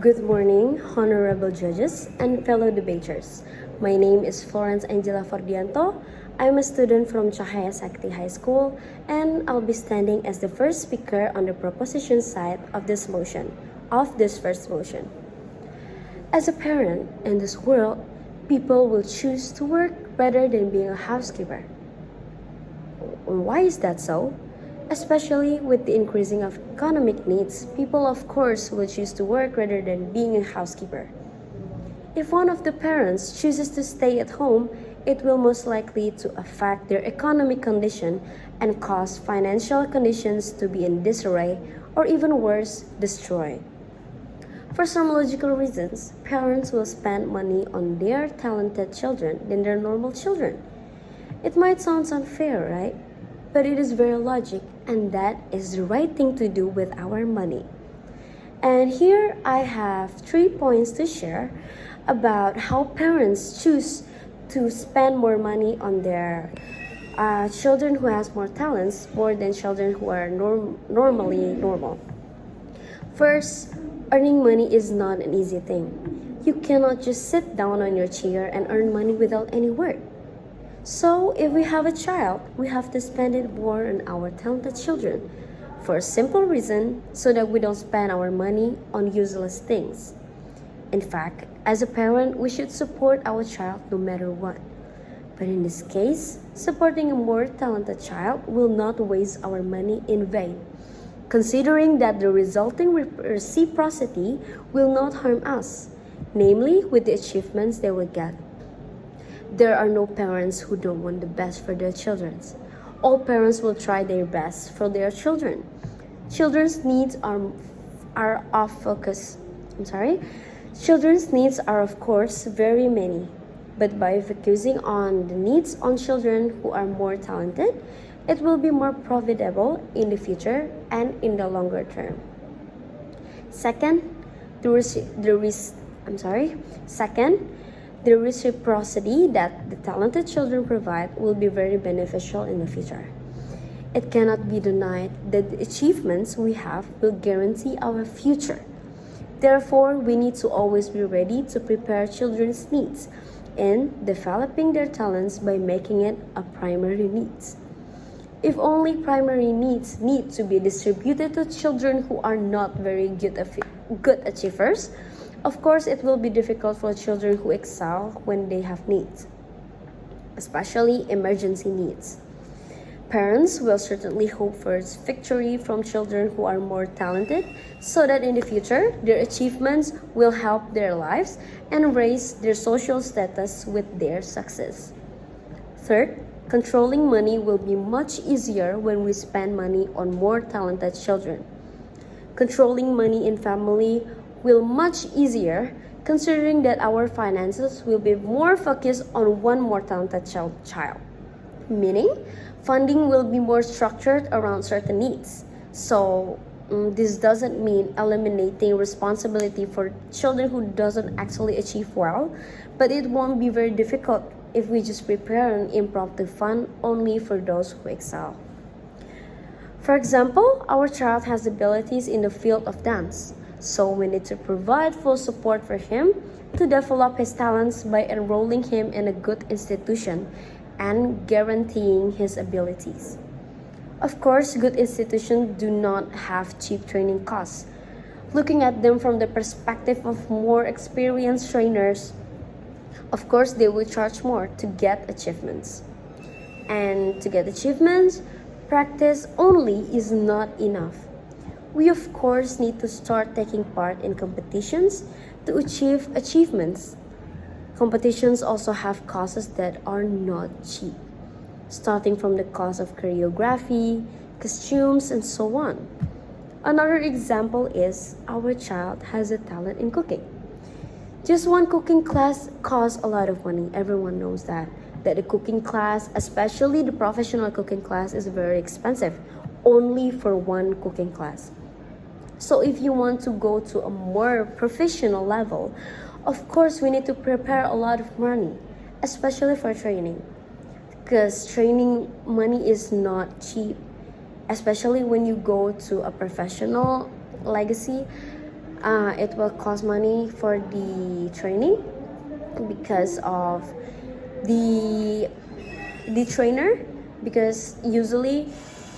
Good morning, honorable judges and fellow debaters. My name is Florence Fordiyanto. I'm a student from Cahaya Sakti High School, and I'll be standing as the first speaker on the proposition side of this first motion. As a parent in this world, people will choose to work rather than being a housekeeper. Why is that so? Especially with the increasing of economic needs, people of course will choose to work rather than being a housekeeper. If one of the parents chooses to stay at home, it will most likely to affect their economic condition and cause financial conditions to be in disarray or even worse, destroyed. For some logical reasons, parents will spend money on their talented children than their normal children. It might sound unfair, right? But it is very logic, and that is the right thing to do with our money. And here I have 3 points to share about how parents choose to spend more money on their children who has more talents more than children who are normally normal. First, earning money is not an easy thing. You cannot just sit down on your chair and earn money without any work. So, if we have a child, we have to spend it more on our talented children for a simple reason so that we don't spend our money on useless things. In fact, as a parent, we should support our child no matter what. But in this case, supporting a more talented child will not waste our money in vain, considering that the resulting reciprocity will not harm us, namely with the achievements they will get. There are no parents who don't want the best for their children. All parents will try their best for their children. Children's needs are Children's needs are of course very many, but by focusing on the needs on children who are more talented, it will be more profitable in the future and in the longer term. Second, the reciprocity that the talented children provide will be very beneficial in the future. It cannot be denied that the achievements we have will guarantee our future. Therefore, we need to always be ready to prepare children's needs and developing their talents by making it a primary needs. If only primary needs need to be distributed to children who are not very good achievers, of course, it will be difficult for children who excel when they have needs, especially emergency needs. Parents will certainly hope for victory from children who are more talented so that in the future, their achievements will help their lives and raise their social status with their success. Third, controlling money will be much easier when we spend money on more talented children. Controlling money in family will much easier considering that our finances will be more focused on one more talented child. Meaning, funding will be more structured around certain needs. So, this doesn't mean eliminating responsibility for children who doesn't actually achieve well, but it won't be very difficult if we just prepare an impromptu fund only for those who excel. For example, our child has abilities in the field of dance. So we need to provide full support for him to develop his talents by enrolling him in a good institution and guaranteeing his abilities. Of course, good institutions do not have cheap training costs. Looking at them from the perspective of more experienced trainers, of course, they will charge more to get achievements. And to get achievements, practice only is not enough. We of course need to start taking part in competitions to achieve achievements. Competitions also have costs that are not cheap, starting from the cost of choreography, costumes, and so on. Another example is our child has a talent in cooking. Just one cooking class costs a lot of money. Everyone knows that a cooking class, especially the professional cooking class, is very expensive, only for one cooking class. So if you want to go to a more professional level, of course we need to prepare a lot of money, especially for training. Because training money is not cheap, especially when you go to a professional legacy. It will cost money for the training because of the trainer, because usually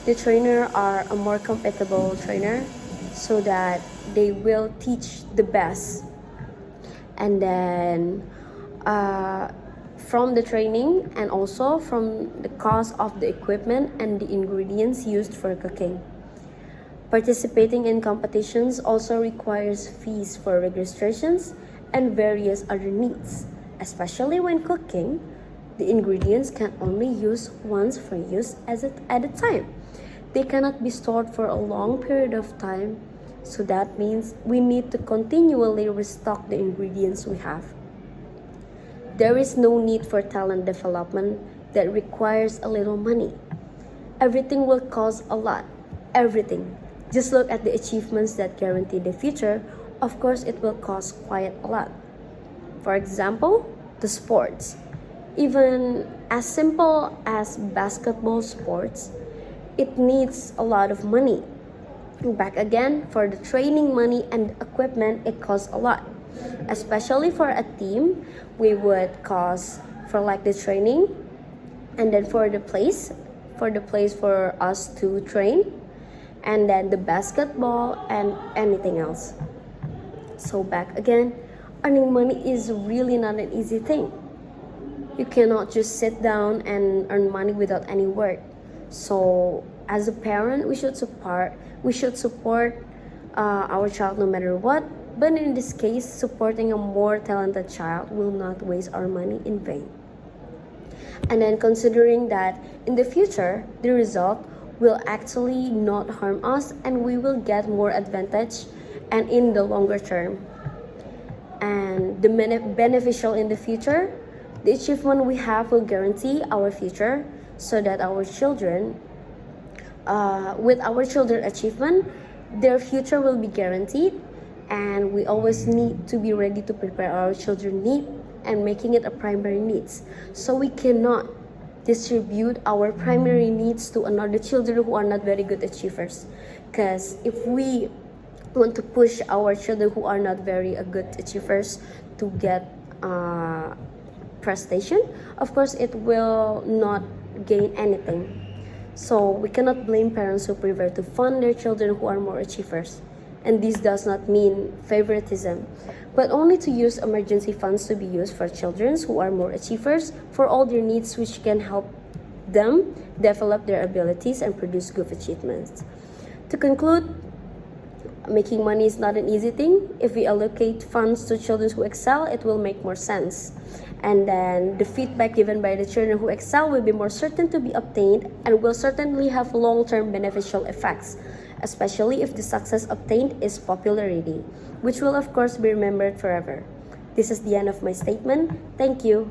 the trainer are a more compatible trainer, so that they will teach the best. And then from the training and also from the cost of the equipment and the ingredients used for cooking. Participating in competitions also requires fees for registrations and various other needs, especially when cooking. The ingredients can only use once for use at a time. They cannot be stored for a long period of time, so that means we need to continually restock the ingredients we have. There is no need for talent development that requires a little money. Everything will cost a lot. Everything. Just look at the achievements that guarantee the future. Of course, it will cost quite a lot. For example, the sports. Even as simple as basketball sports, it needs a lot of money. Back again, for the training money and equipment, it costs a lot. Especially for a team, we would cost for like the training, and then for the place for us to train, and then the basketball and anything else. So back again, earning money is really not an easy thing. You cannot just sit down and earn money without any work. So as a parent, we should support our child no matter what. But in this case, supporting a more talented child will not waste our money in vain. And then considering that in the future, the result will actually not harm us and we will get more advantage and in the longer term. And the beneficial in the future, the achievement we have will guarantee our future, so that our children, with our children achievement, their future will be guaranteed. And we always need to be ready to prepare our children's need and making it a primary needs. So we cannot distribute our primary needs to another children who are not very good achievers. Because if we want to push our children who are not very good achievers to get prestation, of course it will not gain anything. So we cannot blame parents who prefer to fund their children who are more achievers. And this does not mean favoritism, but only to use emergency funds to be used for children who are more achievers for all their needs, which can help them develop their abilities and produce good achievements. To conclude, making money is not an easy thing. If we allocate funds to children who excel, it will make more sense. And then the feedback given by the children who excel will be more certain to be obtained and will certainly have long-term beneficial effects, especially if the success obtained is popularity, which will of course be remembered forever. This is the end of my statement. Thank you.